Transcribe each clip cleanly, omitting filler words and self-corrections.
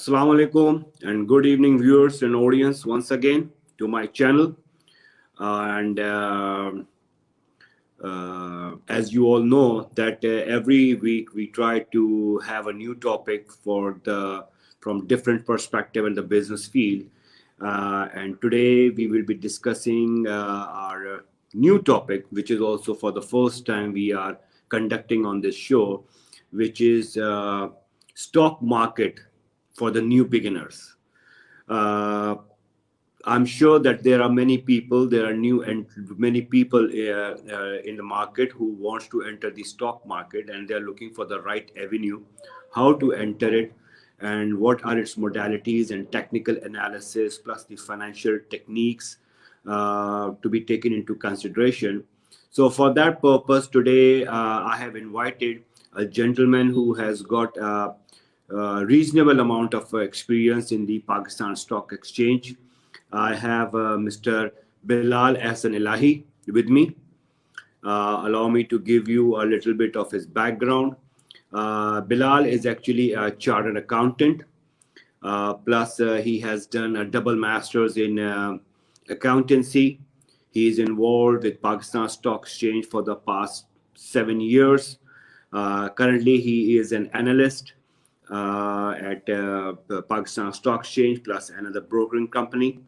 Assalamu alaikum and good evening, viewers and audience, once again to my channel. And As you all know, that every week we try to have a new topic for the from different perspective in the business field. And today we will be discussing our new topic, which is also for the first time we are conducting on this show, which is stock market for the new beginners. Uh, I'm sure that there are many people, there are new and many people in the market who wants to enter the stock market, and they're looking for the right avenue, how to enter it, and what are its modalities and technical analysis, plus the financial techniques to be taken into consideration. So for that purpose, today I have invited a gentleman who has got a reasonable amount of experience in the Pakistan Stock Exchange. I have Mr. Bilal Ahsan Elahi with me. Allow me to give you a little bit of his background. Bilal is actually a chartered accountant. Plus, he has done a double master's in accountancy. He is involved with Pakistan Stock Exchange for the past 7 years. Currently, he is an analyst at Pakistan Stock Exchange plus another brokering company.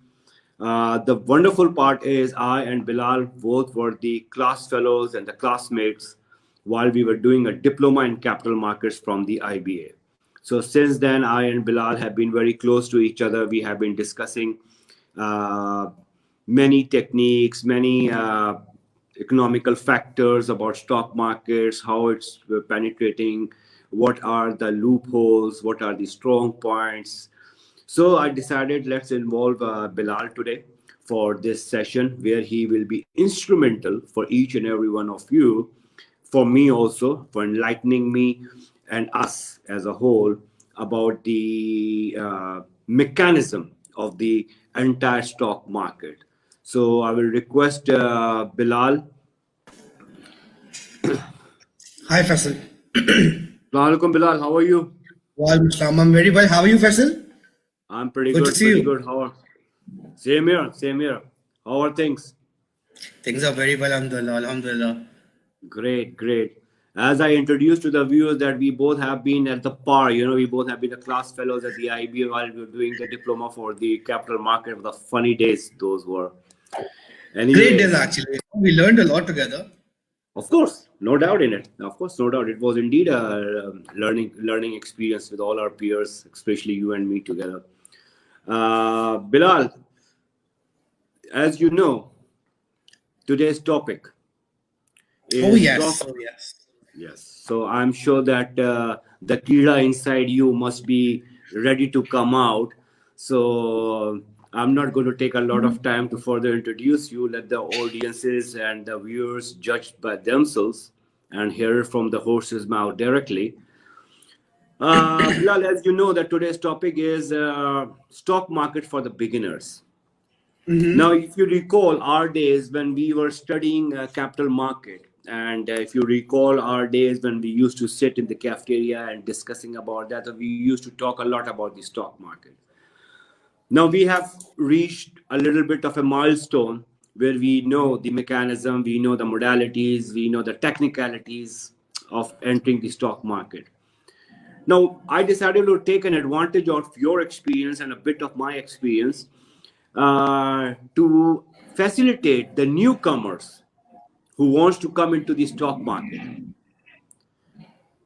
The wonderful part is I and Bilal both were the class fellows and the classmates while we were doing a diploma in capital markets from the IBA. So since then, I and Bilal have been very close to each other. We have been discussing uh, many techniques, many economical factors about stock markets, how it's penetrating, what are the loopholes, what are the strong points. So I decided let's involve Bilal today for this session where he will be instrumental for each and every one of you, for me also, for enlightening me and us as a whole about the mechanism of the entire stock market. So I will request Bilal. Hi Faisal. Assalamu alaikum, Bilal. How are you? Walaikum Assalam. I'm very well. How are you, Faisal? I'm pretty Good to good, see pretty you. good. How are? Same here, same here. How are things? Things are very well, alhamdulillah. Alhamdulillah. Great, great. As I introduced to the viewers that we both have been at the par, we both have been the class fellows at the IBA while we were doing the diploma for the capital market. The funny days those were. Great days Anyway, actually. We learned a lot together. of course, no doubt in it. Of course, no doubt. It was indeed a learning experience with all our peers, especially you and me together. Bilal, as you know, today's topic Oh is yes. stock. Oh yes. Yes. So I'm sure that the Kira inside you must be ready to come out. So I'm not going to take a lot of time to further introduce you. Let the audiences and the viewers judge by themselves and hear from the horse's mouth directly. Bilal, as you know, that today's topic is stock market for the beginners. Now, if you recall our days when we were studying capital market, and if you recall our days when we used to sit in the cafeteria and discussing about that, we used to talk a lot about the stock market. Now we have reached a little bit of a milestone where we know the mechanism, we know the modalities, we know the technicalities of entering the stock market. Now, I decided to take an advantage of your experience and a bit of my experience to facilitate the newcomers who wants to come into the stock market.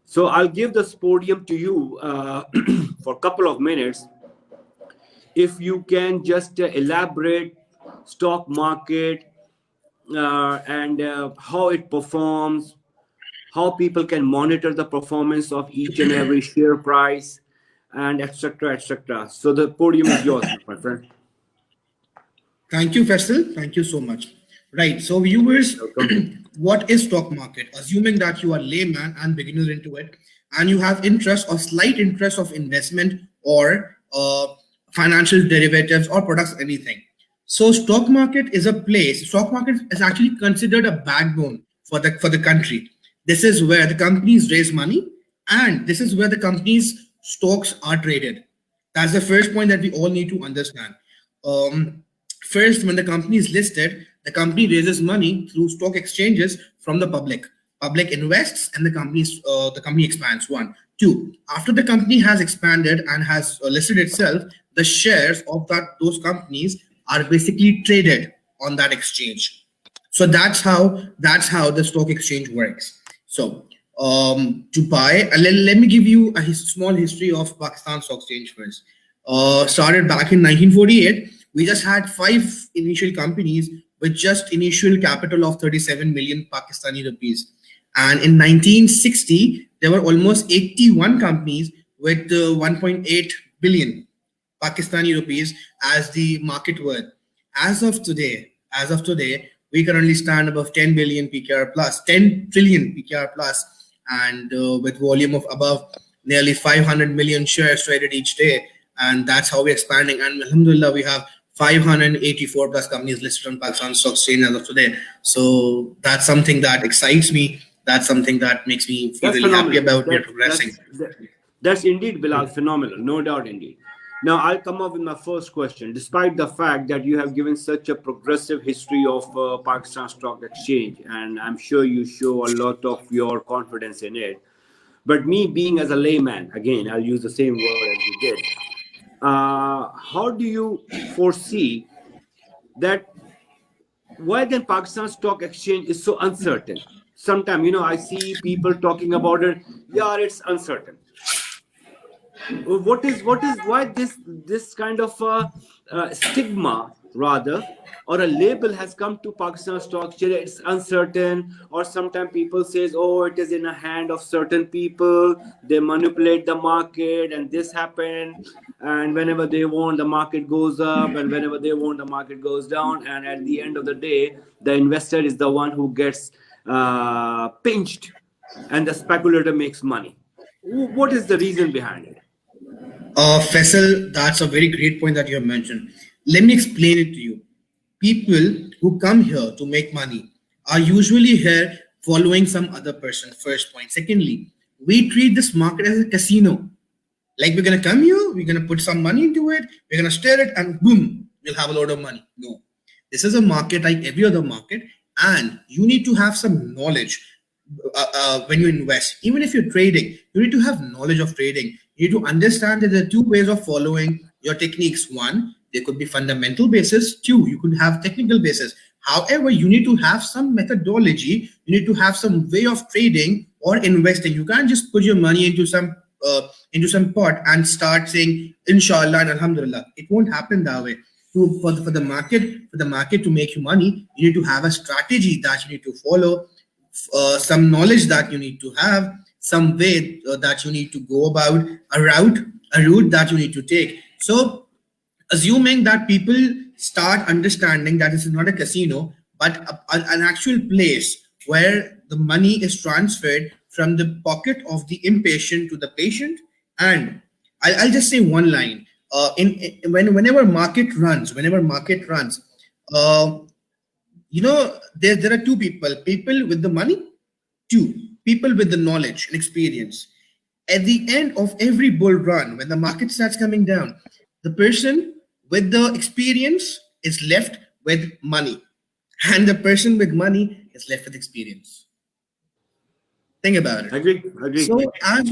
So I'll give this podium to you for a couple of minutes. If you can just elaborate stock market and how it performs, how people can monitor the performance of each and every share price, and etc. etc. So the podium is yours, my friend. Thank you, Faisal. Thank you so much. Right. So viewers, Welcome. what is stock market? Assuming that you are layman and beginner into it, and you have interest or slight interest of investment or financial derivatives or products, anything. So stock market is a place. Stock market is actually considered a backbone for the country. This is where the companies raise money, and this is where the companies stocks are traded. That's the first point that we all need to understand. Um, First, when the company is listed, the company raises money through stock exchanges from the public. Public invests, and the company expands. One, two. After the company has expanded and has listed itself, the shares of those companies are basically traded on that exchange. So that's how the stock exchange works. So to buy, let me give you a small history of Pakistan Stock Exchange first. Started back in 1948. We just had five initial companies with just initial capital of 37 million Pakistani rupees, and in 1960 there were almost 81 companies with 1.8 billion Pakistani rupees as the market worth. As of today, we currently stand above 10 billion PKR plus, 10 trillion PKR plus, and with volume of above nearly 500 million shares traded each day. And that's how we're expanding. And alhamdulillah, we have 584 plus companies listed on Pakistan Stock Exchange as of today. So that's something that excites me. That's something that makes me feel That's really happy phenomenal. about we're progressing. That's indeed, Bilal, phenomenal, no doubt indeed. Now, I'll come up with my first question. Despite the fact that you have given such a progressive history of Pakistan Stock Exchange, and I'm sure you show a lot of your confidence in it, but me being as a layman, again, I'll use the same word as you did. How do you foresee that why then Pakistan Stock Exchange is so uncertain? Sometimes, I see people talking about it. Yeah, it's uncertain. What is why this kind of stigma rather, or a label has come to Pakistan Stock Exchange? It's uncertain, or sometimes people says, oh, it is in the hand of certain people, they manipulate the market and this happened, and whenever they want the market goes up, and whenever they want the market goes down, and at the end of the day the investor is the one who gets pinched, and the speculator makes money. What is the reason behind it? Faisal, that's a very great point that you have mentioned. Let me explain it to you. People who come here to make money are usually here following some other person. First point. Secondly, we treat this market as a casino. Like we're gonna come here, we're gonna put some money into it, we're gonna stir it, and boom, we'll have a lot of money. No, this is a market like every other market, and you need to have some knowledge when you invest. Even if you're trading, you need to have knowledge of trading. You need to understand that there are two ways of following your techniques. One, there could be fundamental basis. Two, you could have technical basis. However, you need to have some methodology. You need to have some way of trading or investing. You can't just put your money into some pot and start saying inshallah and alhamdulillah. It won't happen that way. For the market to make you money, you need to have a strategy that you need to follow, some knowledge that you need to have, some way that you need to go about, a route that you need to take. So assuming that people start understanding that this is not a casino but an actual place where the money is transferred from the pocket of the impatient to the patient. And I'll just say one line. Whenever market runs, uh, there are two people with the money, two people with the knowledge and experience. At the end of every bull run, when the market starts coming down, the person with the experience is left with money, and the person with money is left with experience. Think about it. Agree. So as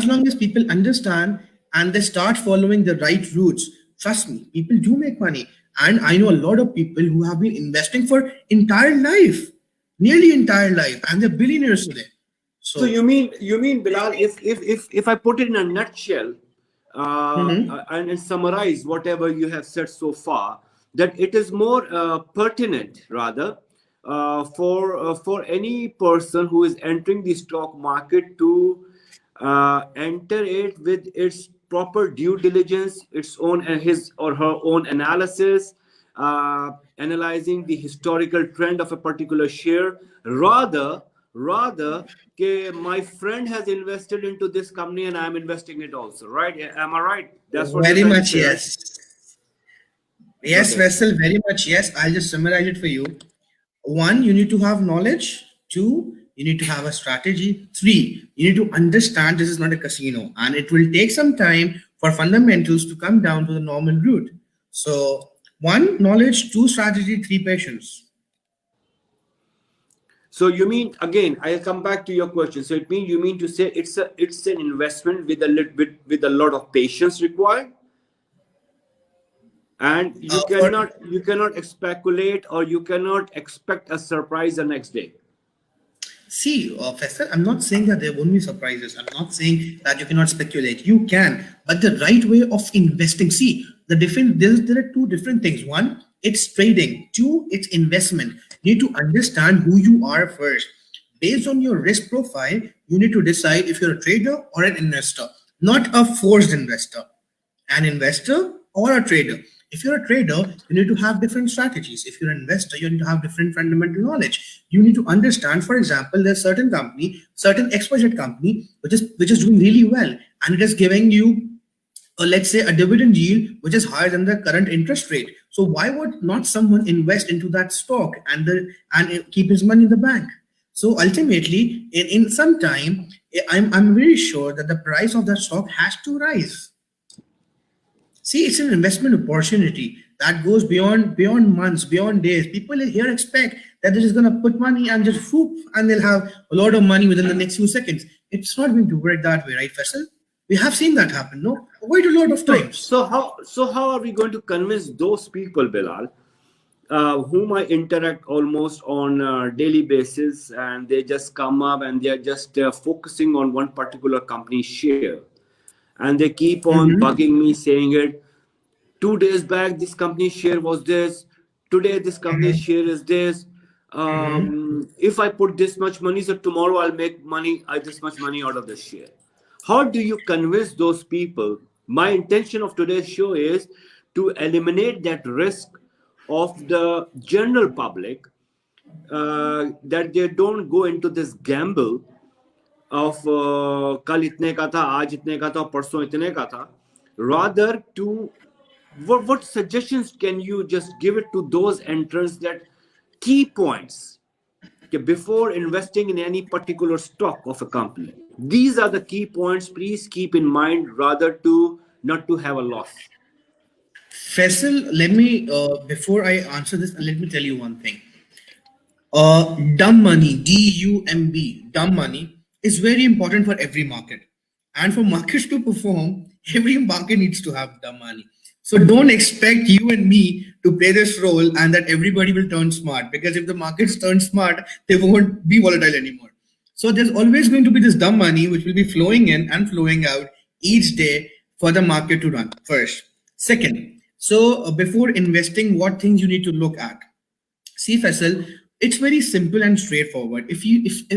long as people understand and they start following the right routes, trust me, people do make money. And I know a lot of people who have been investing for entire life, nearly entire life, and they're billionaires today. So you mean Bilal, if I put it in a nutshell, and summarize whatever you have said so far, that it is more pertinent rather for any person who is entering the stock market to enter it with its proper due diligence, its own his or her own analysis, analyzing the historical trend of a particular share, rather my friend has invested into this company and I'm investing it also, right? Am I right? That's what you're very trying to much say, right? yes. Yes, Okay. Vessel, very much yes. I'll just summarize it for you. One, you need to have knowledge. Two, you need to have a strategy. Three, you need to understand this is not a casino, and it will take some time for fundamentals to come down to the normal route. So, one, knowledge; two, strategy; three, patience. So you mean, again, I'll come back to your question. So you mean to say it's an investment with a little bit, with a lot of patience required, and For you cannot speculate, or you cannot expect a surprise the next day. See, Faisal, I'm not saying that there won't be surprises. I'm not saying that you cannot speculate. You can, but the right way of investing. See, there are two different things. One, it's trading. Two, it's investment. You need to understand who you are first. Based on your risk profile, you need to decide if you're a trader or an investor, not a forced investor. An investor or a trader. If you're a trader, you need to have different strategies. If you're an investor, you need to have different fundamental knowledge. You need to understand, for example, there's certain company, certain XYZ company, which is doing really well, and it is giving you let's say a dividend yield which is higher than the current interest rate. So why would not someone invest into that stock and keep his money in the bank? So ultimately, in some time, I'm very sure that the price of that stock has to rise. See, it's an investment opportunity that goes beyond months, beyond days. People here expect that they're just gonna put money and just whoop, and they'll have a lot of money within the next few seconds. It's not going to work that way, right, Faisal? We have seen that happen, no? Quite a lot of So times. how are we going to convince those people, Bilal, whom I interact almost on a daily basis, and they just come up and they are just focusing on one particular company share, and they keep on Mhm. bugging me saying it. 2 days back, this company share was this. Today, this company Mhm. share is this. Mhm. If I put this much money, so tomorrow I'll make money, this much money out of this share. How do you convince those people? My intention of today's show is to eliminate that risk of the general public, that they don't go into this gamble of कल इतने का था, आज इतने का था, परसों इतने का था. Rather, to what suggestions can you just give it to those entrants, that key points, okay, before investing in any particular stock of a company? These are the key points. Please keep in mind, rather to not to have a loss. Faisal, let me before I answer this, let me tell you one thing. Dumb money, DUMB, dumb money is very important for every market. And for markets to perform, every market needs to have dumb money. So don't expect you and me to play this role and that everybody will turn smart, because if the markets turn smart, they won't be volatile anymore. So there's always going to be this dumb money which will be flowing in and flowing out each day for the market to run. First. Second, so before investing, what things you need to look at? See, Faisal, it's very simple and straightforward. If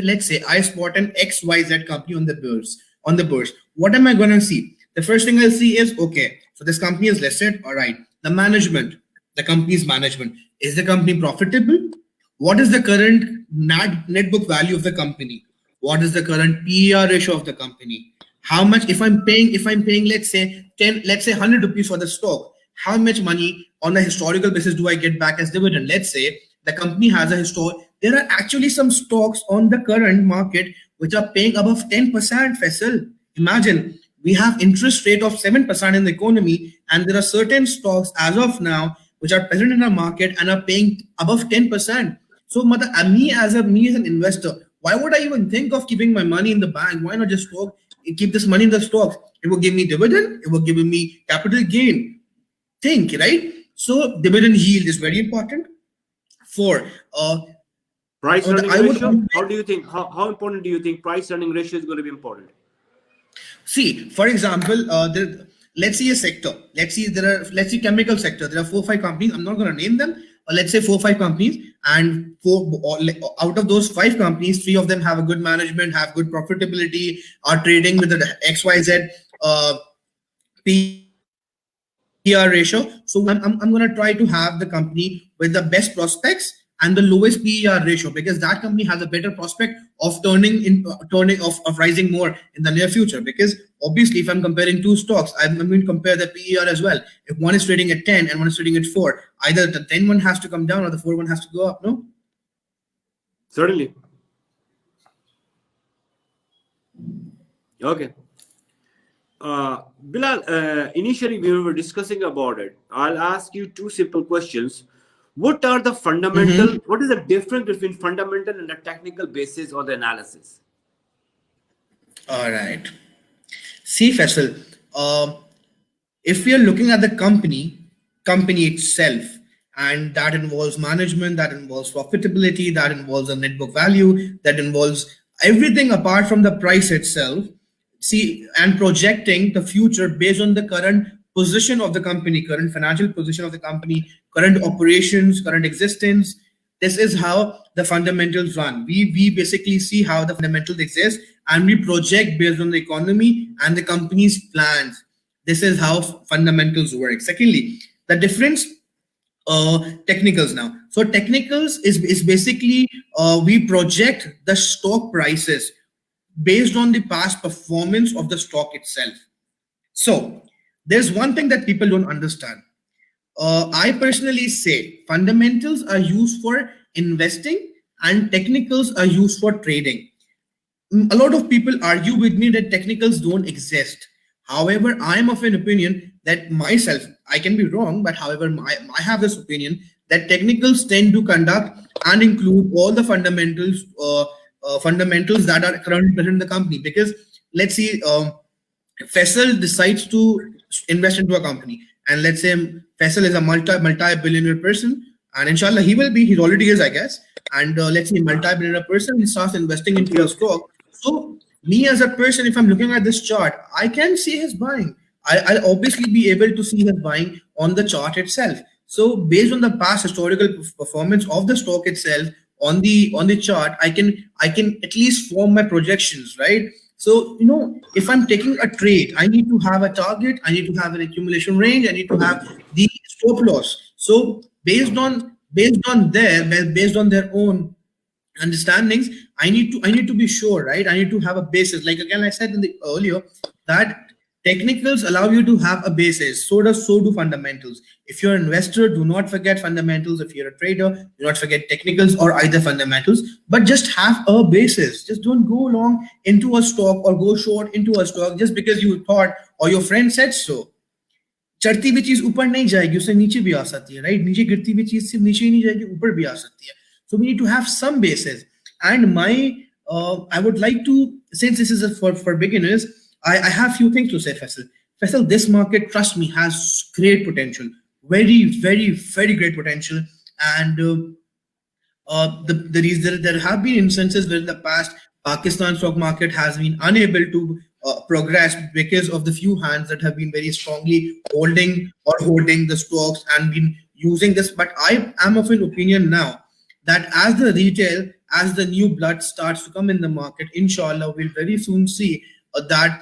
let's say I spot an XYZ company on the burs, what am I gonna see? The first thing I'll see is, okay, so this company is listed. All right, the management, the company's management, is the company profitable? What is the current net book value of the company? What is the current PER ratio of the company? How much, if I'm paying, let's say 100 rupees for the stock, how much money on a historical basis do I get back as dividend? Let's say the company has a there are actually some stocks on the current market which are paying above 10%. Faisal, imagine we have interest rate of 7% in the economy, and there are certain stocks as of now which are present in the market and are paying above 10%. So me as an investor, why would I even think of keeping my money in the bank? Why not just keep this money in the stocks? It will give me dividend, it will give me capital gain. Think, right? So dividend yield is very important. For Price earning I would ratio. always How do you think? How important do you think price earning ratio is going to be important? see, for example, let's see a sector. Let's see chemical sector. There are 4 or 5 companies. I'm not going to name them. Let's say 4 or 5 companies, and out of those 5 companies, 3 of them have a good management, have good profitability, are trading with the XYZ PER ratio. So I'm going to try to have the company with the best prospects and the lowest PER ratio, because that company has a better prospect of of rising more in the near future. Because obviously, if I'm comparing two stocks, I'm going to compare the PER as well. If one is trading at 10 and one is trading at 4, either the 10 one has to come down or the 4 one has to go up. No. Certainly. Okay. Bilal, initially we were discussing about it. I'll ask you two simple questions. What are the Mhm. fundamental? What is the difference between fundamental and the technical basis or the analysis? All right. See, Faisal, um, if we are looking at the company itself, and that involves management, that involves profitability, that involves a net book value, that involves everything apart from the price itself, see, and projecting the future based on the current position of the company, current financial position of the company, current operations, current existence. This is how the fundamentals run. We basically see how the fundamentals exist, and we project based on the economy and the company's plans. This is how fundamentals work. Secondly, the difference, technicals now. So technicals is basically, we project the stock prices based on the past performance of the stock itself. So there's one thing that people don't understand. I personally say fundamentals are used for investing and technicals are used for trading. A lot of people argue with me that technicals don't exist. However, I am of an opinion that myself, I can be wrong, but however, I have this opinion that technicals tend to conduct and include all the fundamentals that are currently present in the company. Because let's see, Faisal decides to invest into a company, and let's say Faisal is a multi-billionaire person, and inshallah he will be. He already is, I guess. And let's say multi-billionaire person, he starts investing into a stock. So me as a person, if I'm looking at this chart, I can see his buying. I'll obviously be able to see his buying on the chart itself. So based on the past historical performance of the stock itself on the chart, I can at least form my projections, right? So if I'm taking a trade, I need to have a target, I need to have an accumulation range, I need to have the stop loss. So based on their own understandings, I need to be sure, right? I need to have a basis. Like again, I said in the earlier that technicals allow you to have a basis. So do fundamentals. If you're an investor, do not forget fundamentals. If you're a trader, do not forget technicals or either fundamentals, but just have a basis. Just don't go long into a stock or go short into a stock just because you thought or your friend said so. चढ़ती हुई चीज ऊपर नहीं जाएगी, उससे नीचे भी आ सकती है, राइट? नीचे गिरती हुई चीज सिर्फ नीचे ही नहीं जाएगी, ऊपर भी आ सकती है. So we need to have some basis. And I would like to, since this is for beginners, I have few things to say, Faisal. Faisal, this market, trust me, has great potential, very very very great potential. And there have been instances where in the past Pakistan stock market has been unable to progress because of the few hands that have been very strongly holding the stocks and been using this. But I am of an opinion now that as the new blood starts to come in the market, inshallah, we'll very soon see that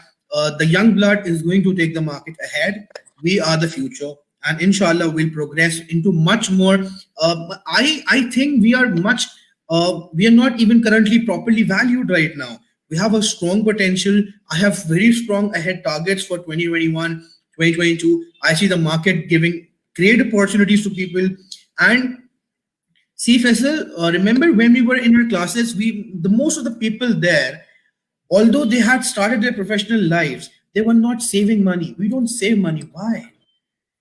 the young blood is going to take the market ahead. We are the future, and inshallah we'll progress into much more. I think we are not even currently properly valued right now. We have a strong potential. I have very strong ahead targets for 2021, 2022. I see the market giving great opportunities to people. And see, Faisal, remember when we were in our classes, the most of the people there, although they had started their professional lives, they were not saving money. We don't save money. Why?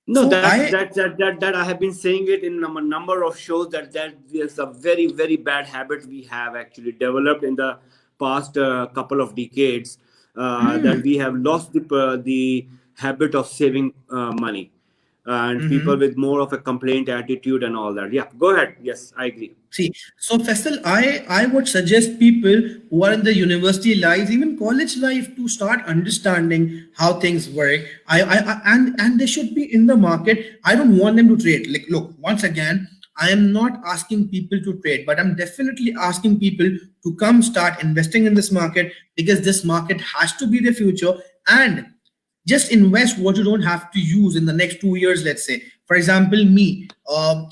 No, So that's that I have been saying it in a number of shows that is a very very bad habit we have actually developed in the past couple of decades, that we have lost the habit of saving money, and people Mhm. with more of a complaint attitude and all that. Yeah, go ahead. Yes, I agree. See, so Faisal, I would suggest people who are in the university life, even college life, to start understanding how things work. And they should be in the market. I don't want them to trade. Like, look, once again, I am not asking people to trade, but I'm definitely asking people to come start investing in this market, because this market has to be the future. And just invest what you don't have to use in the next 2 years, let's say. For example, me,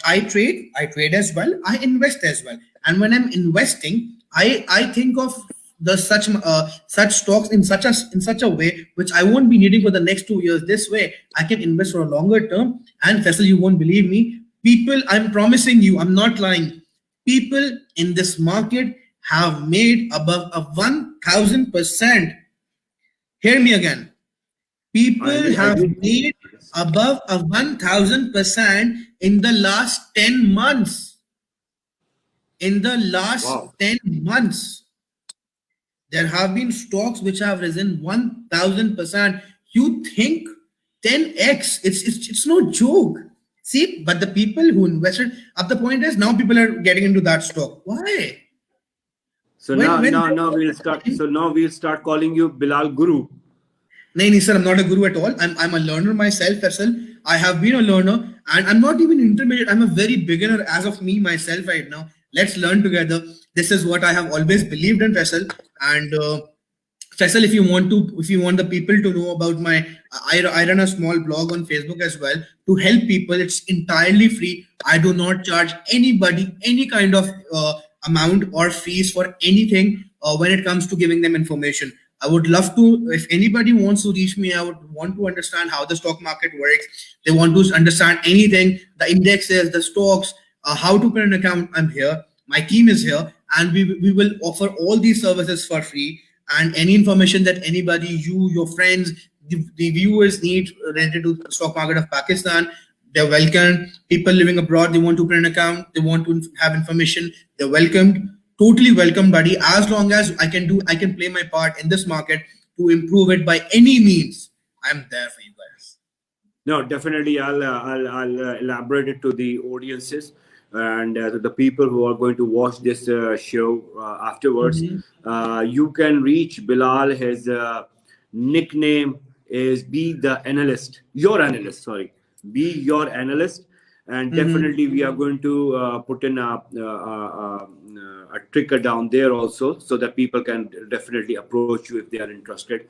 I trade as well, I invest as well. And when I'm investing, I think of the such stocks in such a way which I won't be needing for the next 2 years. This way I can invest for a longer term. And Faisal, you won't believe me, people, I'm promising you, I'm not lying, people in this market have made above a 1000%. Hear me again, People I have did. made above a 1000% in the last 10 months. In the last Wow. 10 months, there have been stocks which have risen 1000%. You think 10x? It's no joke. See, but the people who invested, at the point is now people are getting into that stock. Why? So When now we'll start. So now we'll start calling you Bilal Guru. No, sir, I'm not a guru at all. I'm a learner myself, Faisal. I have been a learner, and I'm not even intermediate. I'm a very beginner as of me myself right now. Let's learn together. This is what I have always believed in, Faisal. And Faisal, if you want the people to know about I run a small blog on Facebook as well to help people. It's entirely free. I do not charge anybody any kind of amount or fees for anything when it comes to giving them information. I would love to, if anybody wants to reach me, I would want to understand how the stock market works. They want to understand anything, the indexes, the stocks, how to put an account. I'm here. My team is here, and we will offer all these services for free. And any information that anybody, you, your friends, the viewers need related to the stock market of Pakistan, they're welcome. People living abroad, they want to open an account, they want to have information, they're welcomed. Totally welcome, buddy. As long as I can play my part in this market to improve it by any means. I'm there for you guys. No, definitely. I'll elaborate it to the audiences and to the people who are going to watch this show afterwards. Mhm. You can reach Bilal. His nickname is Be the Analyst. Your analyst, sorry. Be your analyst. And Mhm. definitely, we are going to put in a trigger down there also, so that people can definitely approach you if they are interested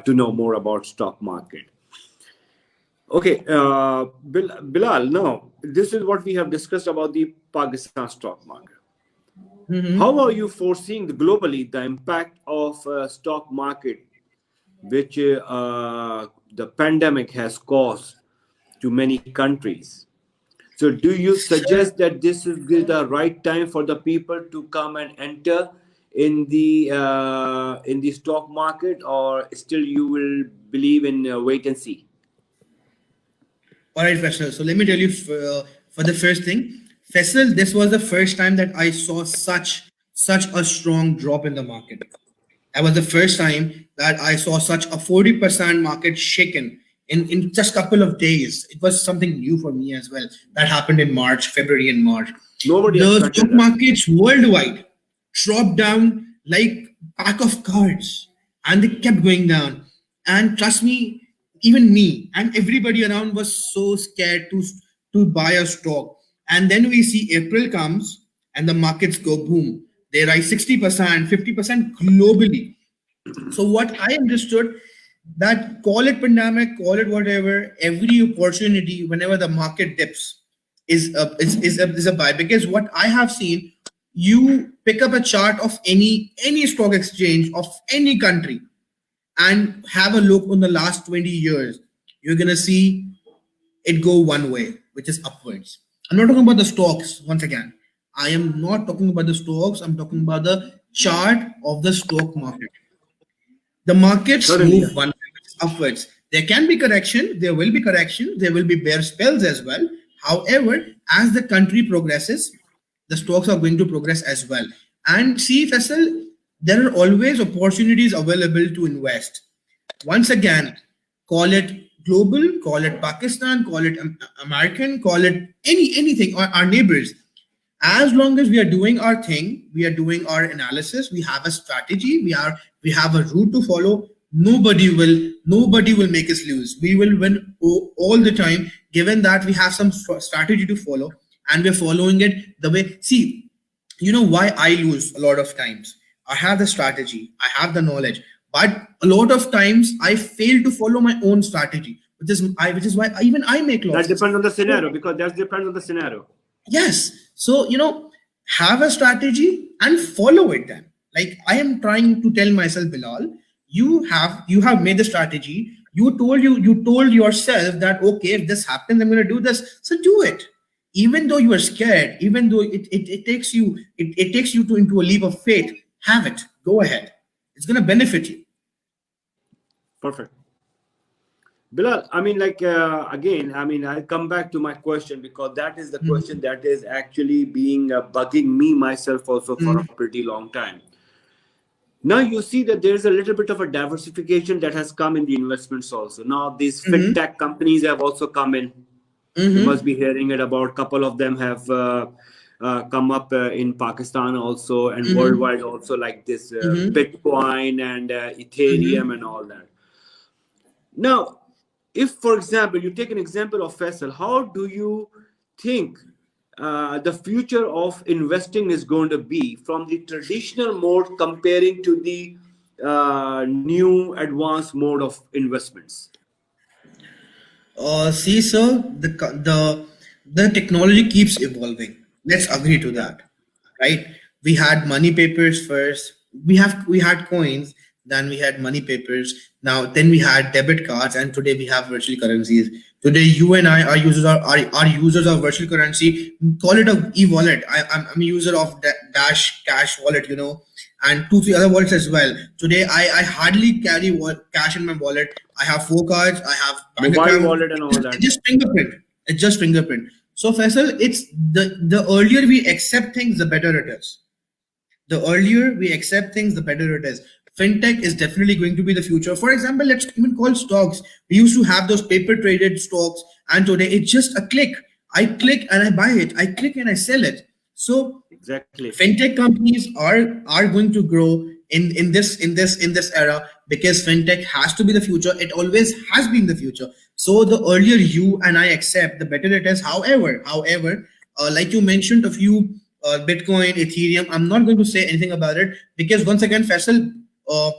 to know more about stock market. Okay, Bilal, now this is what we have discussed about the Pakistan stock market. How are Mhm. you foreseeing globally the impact of stock market, which the pandemic has caused to many countries? So, do you Sir, suggest that this is the right time for the people to come and enter in the stock market, or still you will believe in wait and see? all right, Faisal. So let me tell you for the first thing, Faisal, this was the first time that I saw such a strong drop in the market. That was the first time that I saw such a 40% market shaken in just a couple of days. It was something new for me as well. That happened in March, February and March. Nobody The stock expected that. markets worldwide dropped down like pack of cards and they kept going down. And trust me, even me and everybody around was so scared to buy a stock. And then we see April comes and the markets go boom. They rise 60%, 50% globally. So what I understood that call it pandemic, call it whatever, every opportunity whenever the market dips is a buy, because what I have seen, you pick up a chart of any stock exchange of any country and have a look on the last 20 years, you're gonna see it go one way, which is upwards. I'm not talking about the stocks once again. I am not talking about the stocks. I'm talking about the chart of the stock market. The markets Certainly, move yes. one way, which is upwards. There can be correction, there will be correction, there will be bear spells as well. However, as the country progresses, the stocks are going to progress as well. And see, Faisal, there are always opportunities available to invest. Once again, call it global, call it Pakistan, call it American, call it anything, or our neighbors. As long as we are doing our thing, we are doing our analysis, we have a strategy, we have a route to follow. Nobody will make us lose. We will win all the time, given that we have some strategy to follow and we're following it the way. See, you know why I lose a lot of times. I have the strategy, I have the knowledge, but a lot of times I fail to follow my own strategy, which is why even I make That losses. depends on the So scenario, because that depends on the scenario. yes. So, have a strategy and follow it then. Like I am trying to tell myself, Bilal, you have made the strategy. You told yourself that okay, if this happens, I'm gonna do this. So do it. Even though you are scared, even though it takes it takes you to into a leap of faith, have it. Go ahead. It's gonna benefit you. Perfect. Bilal, I mean, again, I mean, I'll come back to my question because that is the question Mhm. that is actually being bugging me myself also for a Mhm. pretty long time. Now you see that there is a little bit of a diversification that has come in the investments also. Now these Mhm. fintech companies have also come in. You must Mhm. be hearing it about. A couple of them have come up in Pakistan also and Mhm. worldwide also, like this Mhm. Bitcoin and Ethereum Mhm. and all that. Now, if, for example, you take an example of Faisal, how do you think the future of investing is going to be from the traditional mode comparing to the new advanced mode of investments? See, sir, the technology keeps evolving. Let's agree to that, right? We had money papers first. We had coins. Then we had money papers. Now, then we had debit cards, and today we have virtual currencies. Today, you and I are users of virtual currency. Call it a e-wallet. I'm a user of Dash Cash wallet. And two, three other wallets as well. Today, I hardly carry cash in my wallet. I have four cards. I have bank Mobile account. wallet and all It's that. just fingerprint. It's just fingerprint. So Faisal, it's the earlier we accept things, the better it is. The earlier we accept things, the better it is. Fintech is definitely going to be the future. For example, let's even call stocks. We used to have those paper traded stocks, and today it's just a click. I click and I buy it. I click and I sell it. So Exactly. fintech companies are going to grow in this era because fintech has to be the future. It always has been the future. So the earlier you and I accept, the better it is. However, like you mentioned a few, Bitcoin, Ethereum, I'm not going to say anything about it because once again, Faisal, uh,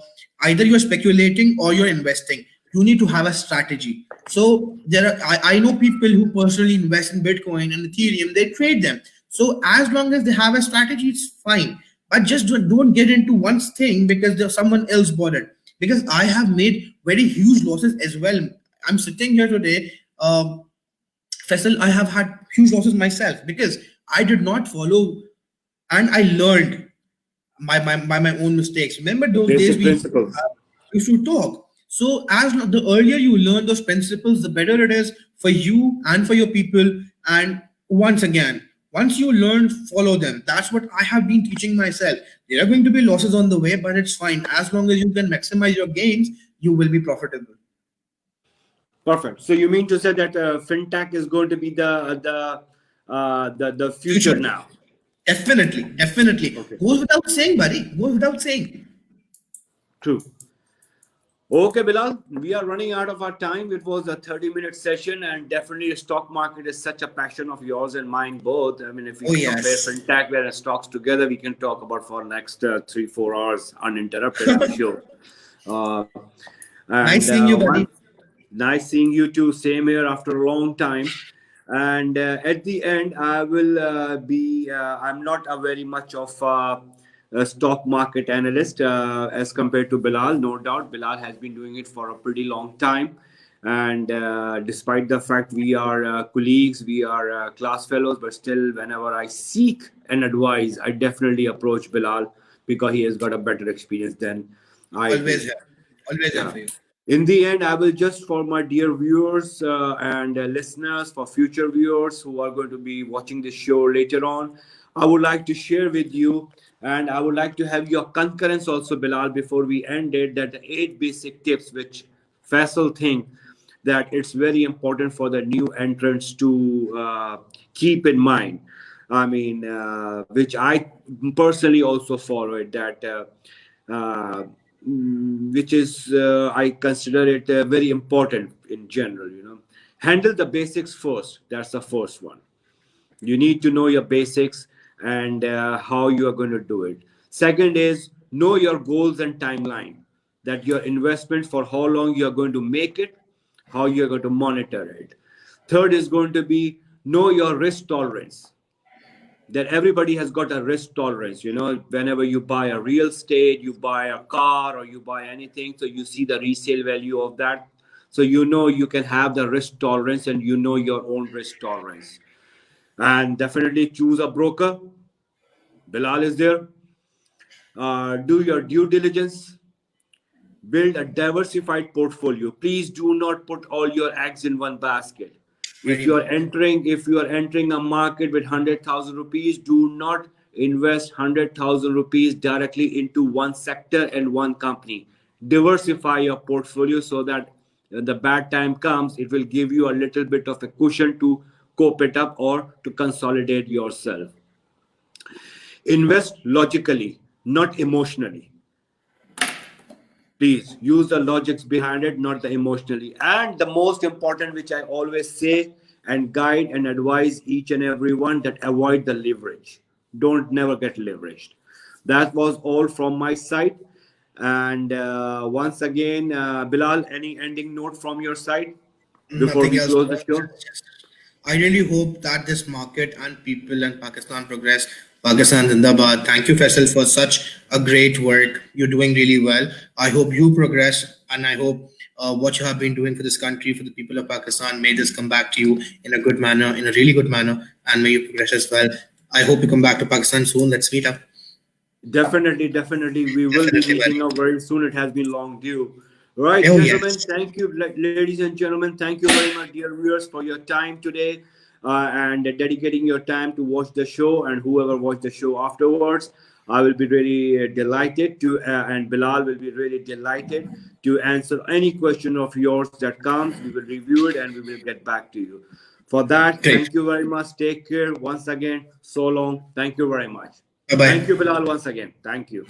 either you're speculating or you're investing. You need to have a strategy. So I know people who personally invest in Bitcoin and Ethereum. They trade them. So as long as they have a strategy, it's fine. But just don't get into one thing because there's someone else bought it. Because I have made very huge losses as well. I'm sitting here today. Faisal, I have had huge losses myself because I did not follow and I learned by my own mistakes. Remember The those days basic we principles. used to talk. So the earlier you learn those principles, the better it is for you and for your people. And once again, once you learn, follow them. That's what I have been teaching myself. There are going to be losses on the way, but it's fine. As long as you can maximize your gains, you will be profitable. Perfect. So you mean to say that fintech is going to be the future Future. now? Definitely. Definitely. Okay. Goes without saying, buddy. Goes without saying. True. Okay, Bilal, we are running out of our time. It was a 30-minute session, and definitely the stock market is such a passion of yours and mine both. I mean, if we Oh, compare yes. fintech and stocks together, we can talk about for next 3 4 hours uninterrupted, I'm sure. Uh, and Nice seeing you, one buddy. nice seeing you too. Same here after a long time. And at the end, I will be. I'm not a very much of a stock market analyst as compared to Bilal. No doubt, Bilal has been doing it for a pretty long time. And despite the fact we are colleagues, we are class fellows, but still, whenever I seek an advice, I definitely approach Bilal because he has got a better experience than I Always do. here. Always here Yeah. for you. In the end, I will just, for my dear viewers and listeners, for future viewers who are going to be watching this show later on, I would like to share with you, and I would like to have your concurrence also, Bilal, before we end it, that the 8 basic tips which Faisal think that it's very important for the new entrants to keep in mind. I mean, which I personally also follow it, that uh, which is I consider it very important in general. Handle the basics first. That's the first one. You need to know your basics and how you are going to do it. Second is know your goals and timeline. That your investment, for how long you are going to make it, how you are going to monitor it. Third is going to be know your risk tolerance, that everybody has got a risk tolerance. Whenever you buy a real estate, you buy a car, or you buy anything, so you see the resale value of that, so you can have the risk tolerance and your own risk tolerance. And definitely choose a broker. Bilal is there. Do your due diligence. build a diversified portfolio. Please do not put all your eggs in one basket. Very well. If you are entering a market with 100,000 rupees, do not invest 100,000 rupees directly into one sector and one company. Diversify your portfolio so that when the bad time comes, it will give you a little bit of a cushion to cope it up or to consolidate yourself. Invest logically, not emotionally. Please use the logics behind it, not the emotionally. And the most important, which I always say and guide and advise each and everyone, that avoid the leverage. Don't never get leveraged. That was all from my side. And once again, Bilal, any ending note from your side before Nothing we else. close the show? I really hope that this market and people and Pakistan progress. Pakistan Zindabad. Thank you, Faisal, for such a great work. You're doing really well. I hope you progress, and I hope what you have been doing for this country, for the people of Pakistan, may this come back to you in a good manner, in a really good manner, and may you progress as well. I hope you come back to Pakistan soon. Let's meet up. Definitely, definitely. We will be Definitely, meeting buddy. up very soon. It has been long due. Right, Oh, gentlemen. yes. Thank you, ladies and gentlemen. Thank you very much, dear viewers, for your time today and dedicating your time to watch the show. And whoever watched the show afterwards, I will be really delighted to, and Bilal will be really delighted to answer any question of yours that comes. We will review it and we will get back to you. For that, Great. thank you very much. Take care. Once again, so long. Thank you very much. Bye Thank you, bye. Bilal, once again. Thank you.